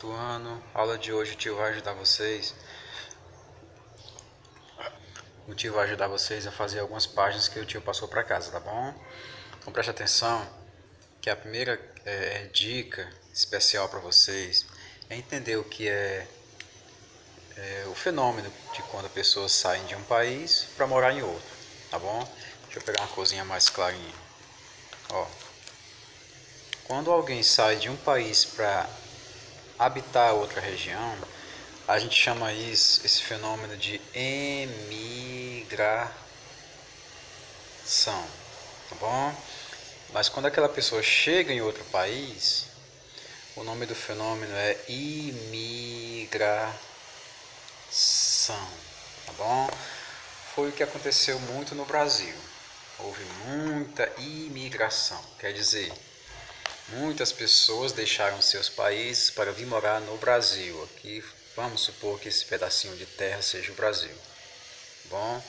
do ano. Aula de hoje o tio vai ajudar vocês. O tio vai ajudar vocês a fazer algumas páginas que o tio passou para casa, tá bom? Então preste atenção que a primeira dica especial para vocês é entender o que é o fenômeno de quando as pessoas saem de um país para morar em outro, tá bom? Deixa eu pegar uma coisinha mais clarinha. Ó, quando alguém sai de um país para habitar outra região, a gente chama esse fenômeno de emigração, tá bom? Mas quando aquela pessoa chega em outro país, o nome do fenômeno é imigração, tá bom? Foi o que aconteceu muito no Brasil. Houve muita imigração, quer dizer, muitas pessoas deixaram seus países para vir morar no Brasil. Aqui vamos supor que esse pedacinho de terra seja o Brasil. Bom,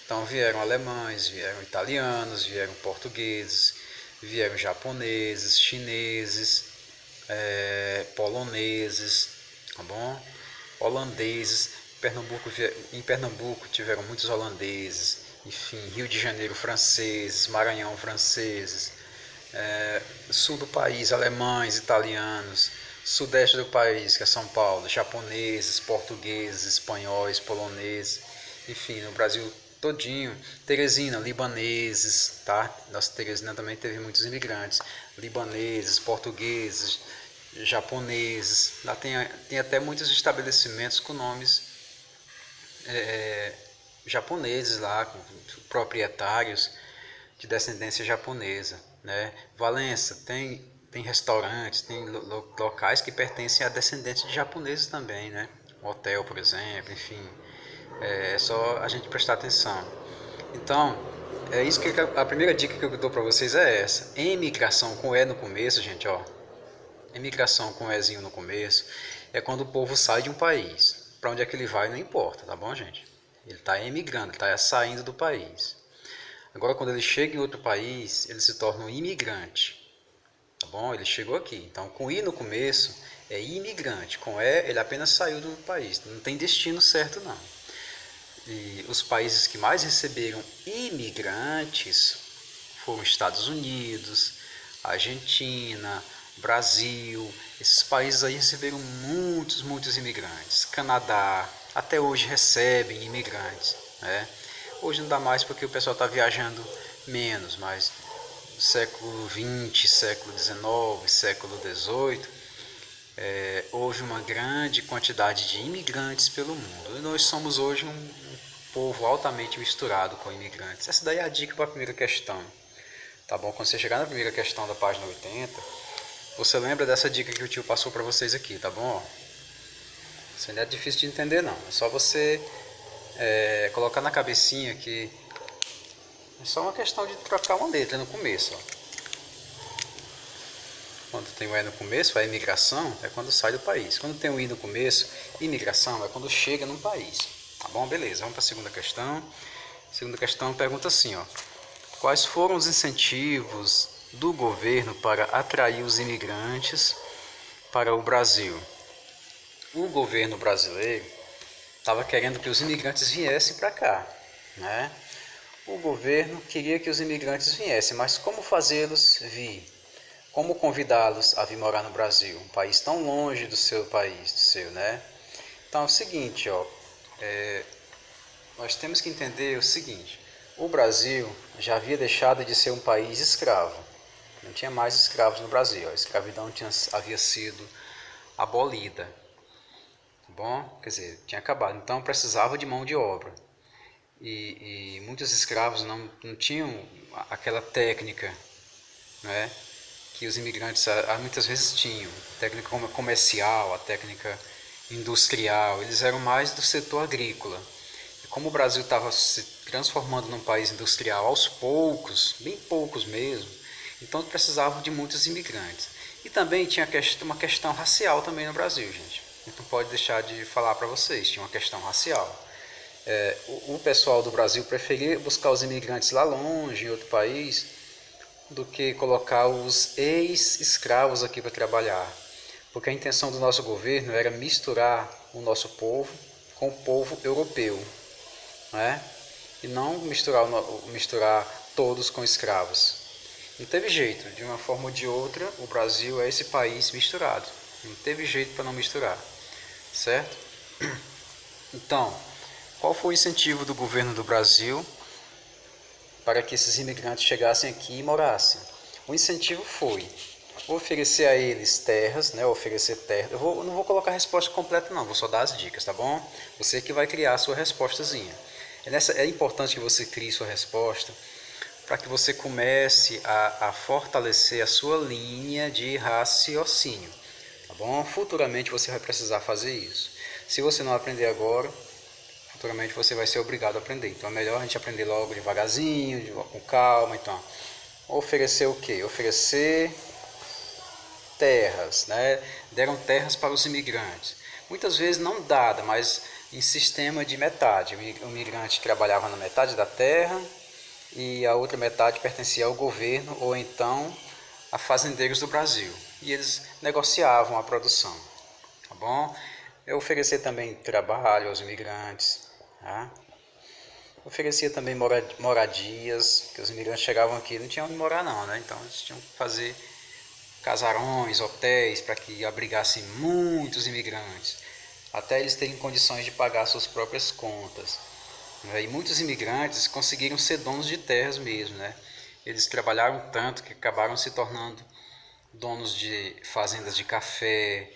então vieram alemães, vieram italianos, vieram portugueses, vieram japoneses, chineses, poloneses, tá bom? Holandeses. Em Pernambuco tiveram muitos holandeses, enfim, Rio de Janeiro franceses, Maranhão franceses, sul do país alemães, italianos, sudeste do país, que é São Paulo, japoneses, portugueses, espanhóis, poloneses, enfim, no Brasil todinho. Teresina, libaneses, tá? Nossa Teresina também teve muitos imigrantes, libaneses, portugueses, japoneses. Lá tem até muitos estabelecimentos com nomes japoneses lá, com proprietários de descendência japonesa, né? Valença tem restaurantes, tem locais que pertencem a descendentes de japoneses também, né? Um hotel, por exemplo, enfim, é só a gente prestar atenção. Então, é isso que a primeira dica que eu dou para vocês é essa. Emigração com E no começo, gente, ó. Emigração com Ezinho no começo é quando o povo sai de um país. Para onde é que ele vai não importa, tá bom, gente? Ele está emigrando, ele está saindo do país. Agora, quando ele chega em outro país, ele se torna um imigrante, tá bom? Ele chegou aqui. Então, com I no começo é imigrante. Com E, ele apenas saiu do país. Não tem destino certo, não. E os países que mais receberam imigrantes foram Estados Unidos, Argentina, Brasil. Esses países aí receberam muitos imigrantes. Canadá, até hoje recebem imigrantes, né? Hoje não dá mais porque o pessoal está viajando menos, mas no século XX, século XIX, século XVIII, houve uma grande quantidade de imigrantes pelo mundo. E nós somos hoje um povo altamente misturado com imigrantes. Essa daí é a dica para a primeira questão. Tá bom? Quando você chegar na primeira questão da página 80, você lembra dessa dica que o tio passou para vocês aqui, tá bom? Isso não é difícil de entender não. É só você colocar na cabecinha que é só uma questão de trocar uma letra no começo. Ó. Quando tem o E no começo, a imigração é quando sai do país. Quando tem o I no começo, imigração é quando chega num país. Tá bom? Beleza, vamos para a segunda questão. A segunda questão pergunta assim, ó. Quais foram os incentivos do governo para atrair os imigrantes para o Brasil? O governo brasileiro estava querendo que os imigrantes viessem para cá, né? O governo queria que os imigrantes viessem, mas como fazê-los vir? Como convidá-los a vir morar no Brasil, um país tão longe do seu país, né? Então é o seguinte, ó, nós temos que entender o seguinte: o Brasil já havia deixado de ser um país escravo, não tinha mais escravos no Brasil, a escravidão havia sido abolida, tá bom? Quer dizer, tinha acabado, então precisava de mão de obra. E muitos escravos não tinham aquela técnica, né, que os imigrantes muitas vezes tinham, técnica comercial, a técnica industrial, eles eram mais do setor agrícola. E como o Brasil estava se transformando num país industrial aos poucos, bem poucos mesmo, então precisavam de muitos imigrantes. E também tinha uma questão racial também no Brasil, gente. A gente não pode deixar de falar para vocês, tinha uma questão racial. O pessoal do Brasil preferia buscar os imigrantes lá longe, em outro país, do que colocar os ex-escravos aqui para trabalhar. Porque a intenção do nosso governo era misturar o nosso povo com o povo europeu, né? E não misturar todos com escravos. Não teve jeito, de uma forma ou de outra, o Brasil é esse país misturado. Não teve jeito para não misturar, certo? Então, qual foi o incentivo do governo do Brasil para que esses imigrantes chegassem aqui e morassem? O incentivo foi oferecer a eles terras, né? Oferecer terras. Eu não vou colocar a resposta completa não, vou só dar as dicas, tá bom? Você que vai criar a sua respostazinha. É importante que você crie sua resposta para que você comece a fortalecer a sua linha de raciocínio, tá bom? Futuramente você vai precisar fazer isso. Se você não aprender agora, futuramente você vai ser obrigado a aprender. Então é melhor a gente aprender logo devagarzinho, com calma. Então, oferecer o quê? Oferecer terras, né? Deram terras para os imigrantes. Muitas vezes não dada, mas em sistema de metade. O imigrante trabalhava na metade da terra e a outra metade pertencia ao governo ou então a fazendeiros do Brasil. E eles negociavam a produção, tá bom? Eu oferecia também trabalho aos imigrantes, tá? Oferecia também moradias, que os imigrantes chegavam aqui e não tinham onde morar não, né? Então eles tinham que fazer casarões, hotéis, para que abrigassem muitos imigrantes, até eles terem condições de pagar suas próprias contas. E muitos imigrantes conseguiram ser donos de terras mesmo, né? Eles trabalharam tanto que acabaram se tornando donos de fazendas de café,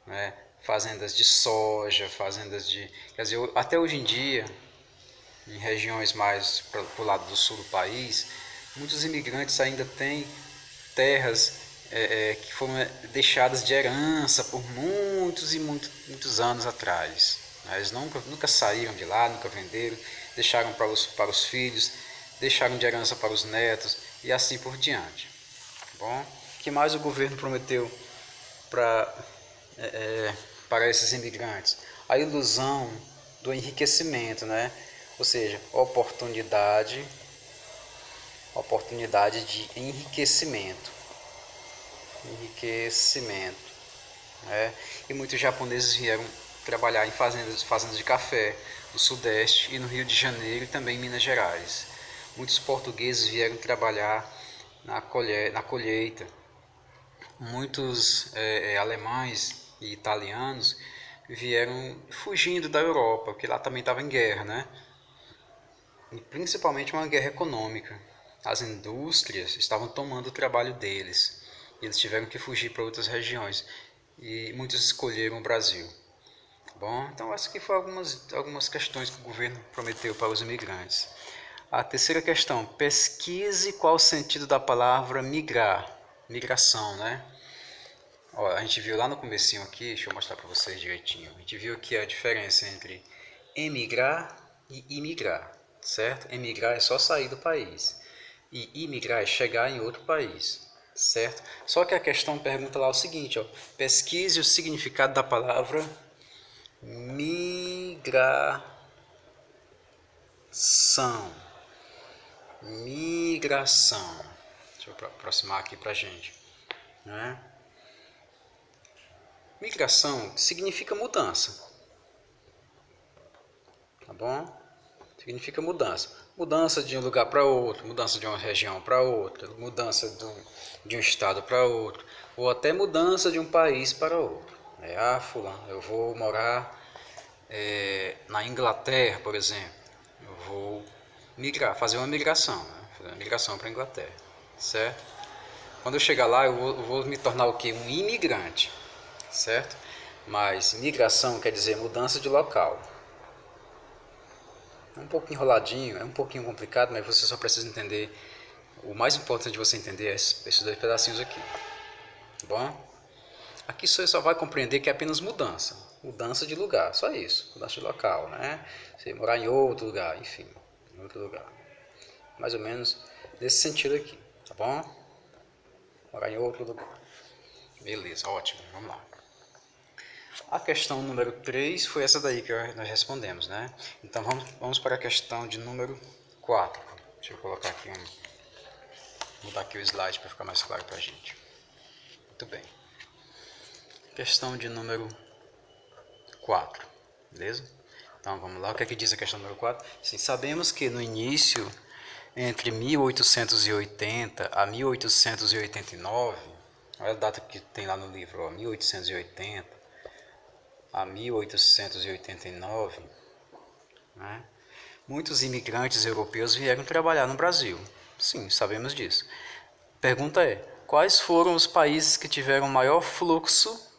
né? Fazendas de soja, fazendas de... Quer dizer, até hoje em dia, em regiões mais para o lado do sul do país, muitos imigrantes ainda têm terras que foram deixadas de herança por muitos e muitos anos atrás. Eles nunca saíram de lá, nunca venderam, deixaram para os filhos, deixaram de herança para os netos e assim por diante. Tá bom? O que mais o governo prometeu para para esses imigrantes? A ilusão do enriquecimento, né? Ou seja, oportunidade de enriquecimento, né? E muitos japoneses vieram trabalhar em fazendas de café no Sudeste e no Rio de Janeiro e também em Minas Gerais. Muitos portugueses vieram trabalhar na colheita. Muitos alemães e italianos vieram fugindo da Europa, porque lá também estava em guerra, né? E principalmente uma guerra econômica. As indústrias estavam tomando o trabalho deles. E eles tiveram que fugir para outras regiões. E muitos escolheram o Brasil. Bom, então essas aqui foram algumas questões que o governo prometeu para os imigrantes. A terceira questão, pesquise qual o sentido da palavra migrar, migração, né? Ó, a gente viu lá no comecinho aqui, deixa eu mostrar para vocês direitinho. A gente viu aqui a diferença entre emigrar e imigrar, certo? Emigrar é só sair do país e imigrar é chegar em outro país, certo? Só que a questão pergunta lá o seguinte, ó, pesquise o significado da palavra migração. Migração. Deixa eu aproximar aqui pra gente, né? Migração significa mudança, tá bom? Significa mudança. Mudança de um lugar para outro, mudança de uma região para outra, mudança de um estado para outro, ou até mudança de um país para outro. Fulano, eu vou morar na Inglaterra, por exemplo. Eu vou migrar, fazer uma migração, né? Fazer uma migração para a Inglaterra, certo? Quando eu chegar lá, eu vou me tornar o quê? Um imigrante, certo? Mas migração quer dizer mudança de local. É um pouco enroladinho, é um pouquinho complicado, mas você só precisa entender. O mais importante de você entender é esses dois pedacinhos aqui, tá bom? Aqui você só vai compreender que é apenas mudança, mudança de lugar, só isso, mudança de local, né? Você morar em outro lugar, enfim, em outro lugar. Mais ou menos nesse sentido aqui, tá bom? Morar em outro lugar. Beleza, ótimo, vamos lá. A questão número 3 foi essa daí que nós respondemos, né? Então vamos para a questão de número 4. Deixa eu colocar aqui mudar aqui o slide para ficar mais claro para a gente. Muito bem. Questão de número 4, beleza? Então vamos lá, o que é que diz a questão número 4? Sim, sabemos que no início, entre 1880 a 1889, olha a data que tem lá no livro, ó, 1880 a 1889, né? Muitos imigrantes europeus vieram trabalhar no Brasil. Sim, sabemos disso. Pergunta é, quais foram os países que tiveram maior fluxo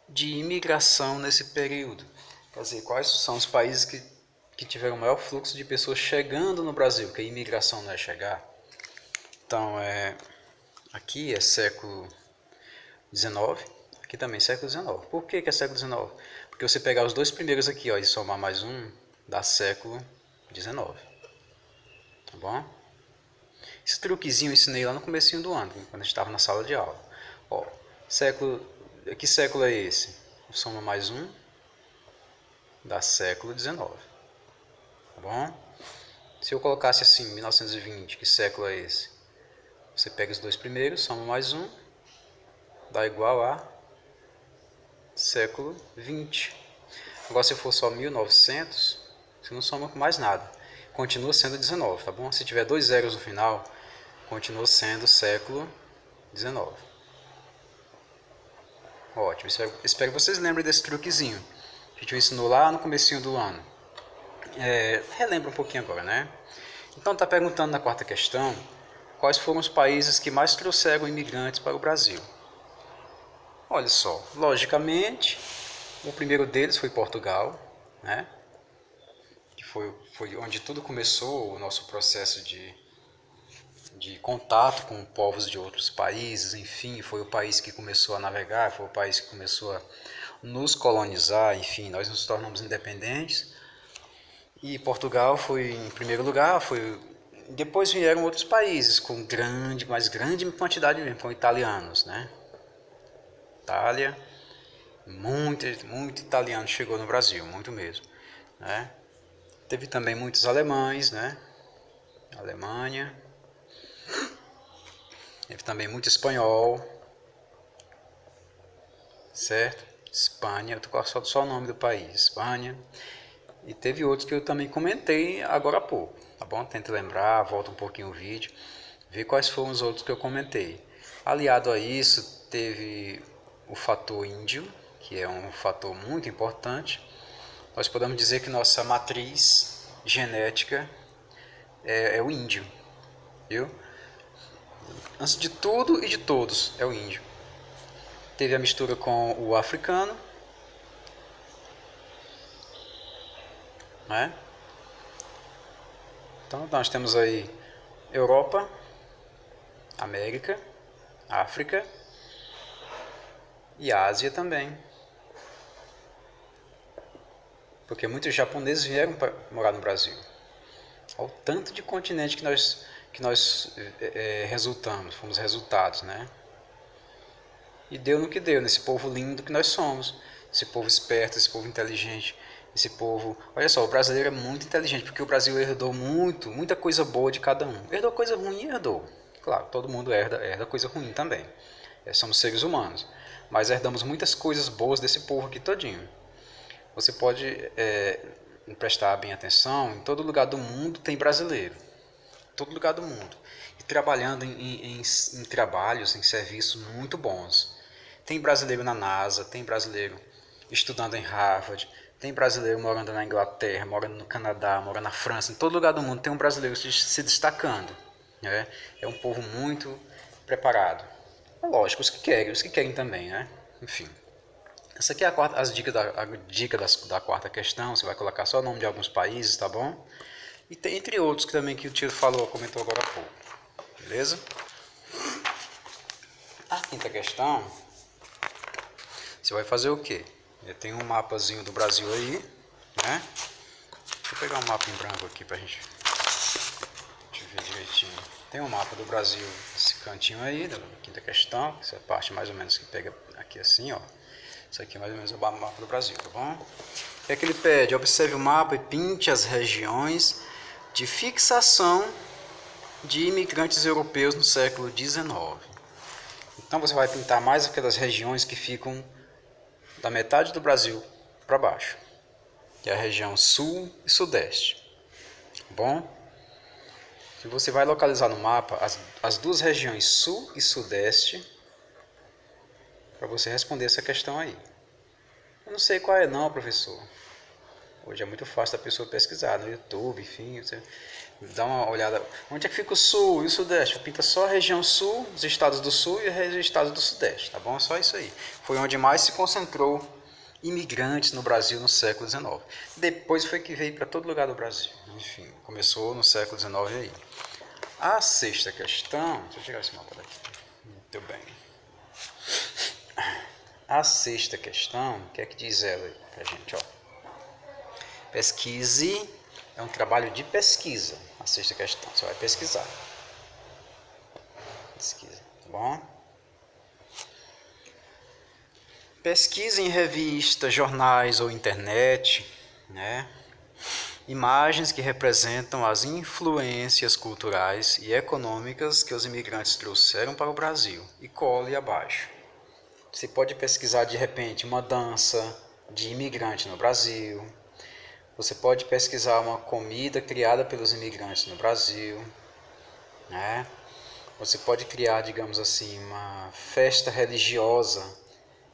de imigração nesse período? Quer dizer, quais são os países que tiveram maior fluxo de pessoas chegando no Brasil, porque a imigração não é chegar. Então, aqui é século XIX, aqui também é século XIX. Por que é século XIX? Porque você pegar os dois primeiros aqui, ó, e somar mais um, dá século XIX. Tá bom? Esse truquezinho eu ensinei lá no comecinho do ano, quando a gente estava na sala de aula. Ó, que século é esse? Soma mais um, dá século XIX. Tá bom? Se eu colocasse assim, 1920, que século é esse? Você pega os dois primeiros, soma mais um, dá igual a século XX. Agora, se for só 1900, você não soma com mais nada. Continua sendo 19, tá bom? Se tiver dois zeros no final, continua sendo século XIX. Ótimo, espero que vocês lembrem desse truquezinho. A gente ensinou lá no comecinho do ano. Relembra um pouquinho agora, né? Então, está perguntando na quarta questão, quais foram os países que mais trouxeram imigrantes para o Brasil? Olha só, logicamente, o primeiro deles foi Portugal, né? Que foi onde tudo começou, o nosso processo de contato com povos de outros países, enfim, foi o país que começou a navegar, foi o país que começou a nos colonizar, enfim, nós nos tornamos independentes. E Portugal foi em primeiro lugar, depois vieram outros países com mais grande quantidade mesmo, com italianos, né? Itália, muito italiano chegou no Brasil, muito mesmo, né? Teve também muitos alemães, né? Alemanha. Teve também muito espanhol, certo? Espanha, eu tô com só o nome do país, Espanha. E teve outros que eu também comentei agora há pouco, tá bom? Tenta lembrar, volta um pouquinho o vídeo, vê quais foram os outros que eu comentei. Aliado a isso, teve o fator índio, que é um fator muito importante. Nós podemos dizer que nossa matriz genética é o índio, viu? Antes de tudo e de todos, é o índio. Teve a mistura com o africano, né? Então nós temos aí Europa, América, África e Ásia também. Porque muitos japoneses vieram para morar no Brasil. Olha o tanto de continente que nós resultamos, fomos resultados, né? E deu no que deu, nesse povo lindo que nós somos. Esse povo esperto, esse povo inteligente, esse povo... Olha só, o brasileiro é muito inteligente, porque o Brasil herdou muita coisa boa de cada um. Herdou coisa ruim, herdou. Claro, todo mundo herda coisa ruim também. Somos seres humanos. Mas herdamos muitas coisas boas desse povo aqui todinho. Você pode prestar bem atenção, em todo lugar do mundo tem brasileiro. Todo lugar do mundo. E trabalhando em trabalhos, em serviços muito bons. Tem brasileiro na NASA, tem brasileiro estudando em Harvard, tem brasileiro morando na Inglaterra, morando no Canadá, morando na França. Em todo lugar do mundo tem um brasileiro se destacando. Né? É um povo muito preparado. É lógico, os que querem também, né? Enfim. Essa aqui é a dica da quarta questão. Você vai colocar só o nome de alguns países, tá bom? E tem entre outros que também que o tio comentou agora há pouco. Beleza? A quinta questão, você vai fazer o quê? Tem um mapazinho do Brasil aí, né? Deixa eu pegar um mapa em branco aqui pra gente ver direitinho. Tem um mapa do Brasil, esse cantinho aí, da quinta questão, essa parte mais ou menos que pega aqui assim, ó. Isso aqui é mais ou menos o mapa do Brasil, tá bom? O que é que ele pede? Observe o mapa e pinte as regiões de fixação de imigrantes europeus no século XIX. Então você vai pintar mais aquelas regiões que ficam da metade do Brasil para baixo, que é a região sul e sudeste. Bom, se você vai localizar no mapa as duas regiões sul e sudeste, para você responder essa questão aí. Eu não sei qual é não, professor. Hoje é muito fácil da pessoa pesquisar no YouTube, enfim, você dá uma olhada. Onde é que fica o sul e o sudeste? Pinta só a região sul, os estados do sul e os estados do sudeste, tá bom? É só isso aí. Foi onde mais se concentrou imigrantes no Brasil no século XIX. Depois foi que veio para todo lugar do Brasil. Enfim, começou no século XIX aí. A sexta questão... Deixa eu tirar esse mapa daqui. Muito bem. A sexta questão, o que é que diz ela aí pra gente, ó? Pesquise, é um trabalho de pesquisa. A sexta questão, você vai pesquisar. Pesquisa, tá bom? Pesquise em revistas, jornais ou internet, né? Imagens que representam as influências culturais e econômicas que os imigrantes trouxeram para o Brasil e cole abaixo. Você pode pesquisar de repente uma dança de imigrante no Brasil. Você pode pesquisar uma comida criada pelos imigrantes no Brasil, né? Você pode criar, digamos assim, uma festa religiosa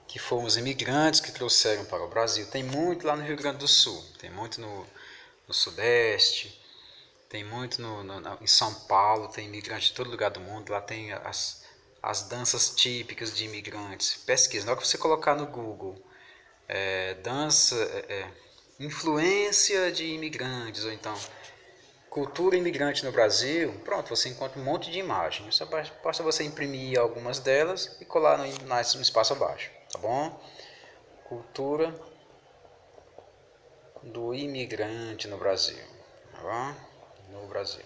que foram os imigrantes que trouxeram para o Brasil. Tem muito lá no Rio Grande do Sul, tem muito no Sudeste, tem muito em São Paulo, tem imigrantes de todo lugar do mundo. Lá tem as danças típicas de imigrantes. Pesquisa, na hora que você colocar no Google influência de imigrantes, ou então cultura imigrante no Brasil, pronto, você encontra um monte de imagens. Só basta você imprimir algumas delas e colar no espaço abaixo, tá bom? Cultura do imigrante no Brasil, tá bom? No Brasil.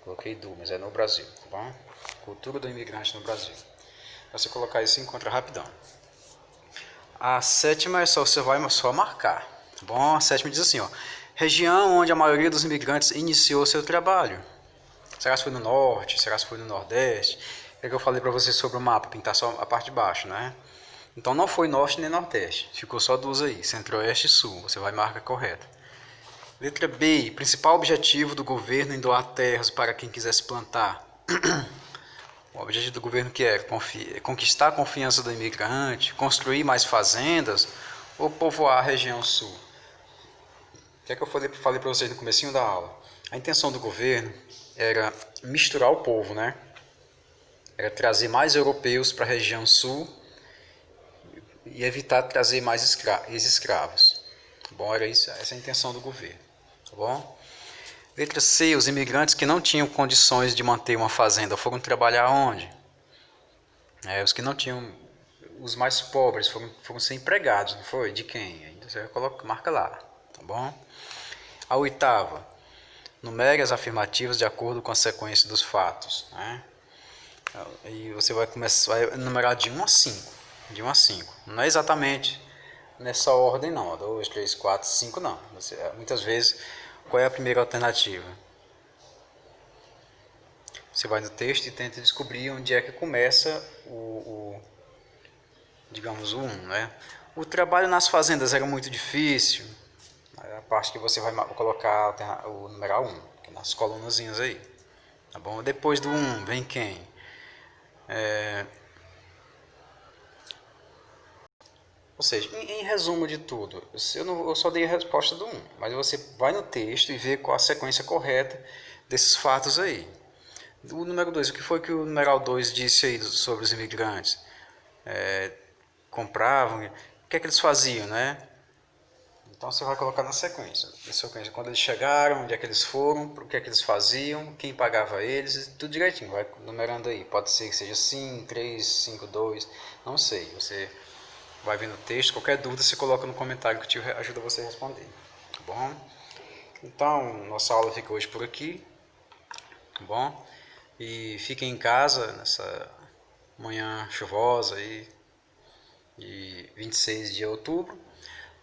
Coloquei mas é no Brasil, tá bom? Cultura do imigrante no Brasil. Se você colocar isso, você encontra rapidão. A sétima é só você vai só marcar, tá bom? A sétima diz assim, ó: região onde a maioria dos imigrantes iniciou seu trabalho. Será que foi no norte? Será que foi no nordeste? É que eu falei para você sobre o mapa, pintar só a parte de baixo, né? Então não foi norte nem nordeste, ficou só duas aí, centro-oeste e sul. Você vai marcar correta. Letra B, principal objetivo do governo em doar terras para quem quisesse plantar. O objetivo do governo que é conquistar a confiança do imigrante, construir mais fazendas ou povoar a região sul. O que é que eu falei para vocês no comecinho da aula? A intenção do governo era misturar o povo, né? Era trazer mais europeus para a região sul e evitar trazer mais ex-escravos. Bom, era isso, essa é a intenção do governo. Tá bom? Letra C, os imigrantes que não tinham condições de manter uma fazenda foram trabalhar onde? Os que não tinham, os mais pobres foram ser empregados, não foi? De quem? Aí você marca lá, tá bom? A oitava, numere as afirmativas de acordo com a sequência dos fatos, né? E você vai numerar de 1 a 5, de 1 a 5. Não é exatamente nessa ordem não, 2, 3, 4, 5 não. Muitas vezes, qual é a primeira alternativa? Você vai no texto e tenta descobrir onde é que começa digamos, o 1, né? O trabalho nas fazendas era muito difícil. É a parte que você vai colocar o numeral 1, nas colunazinhas aí. Tá bom? Depois do 1, vem quem? Ou seja, em resumo de tudo, eu só dei a resposta do 1, mas você vai no texto e vê qual a sequência correta desses fatos aí. O número 2, o que foi que o numeral 2 disse aí sobre os imigrantes? Compravam, o que é que eles faziam, né? Então você vai colocar na sequência. Quando eles chegaram, onde é que eles foram, o que é que eles faziam, quem pagava eles, tudo direitinho, vai numerando aí. Pode ser que seja 5, 3, 5, 2, não sei. Você vai ver no texto, qualquer dúvida você coloca no comentário que o tio ajuda você a responder. Tá bom? Então, nossa aula fica hoje por aqui. Tá bom? E fiquem em casa nessa manhã chuvosa aí, de 26 de outubro.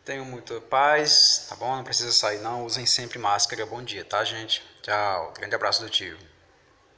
Tenham muita paz, tá bom? Não precisa sair não, usem sempre máscara. Bom dia, tá, gente? Tchau, grande abraço do tio.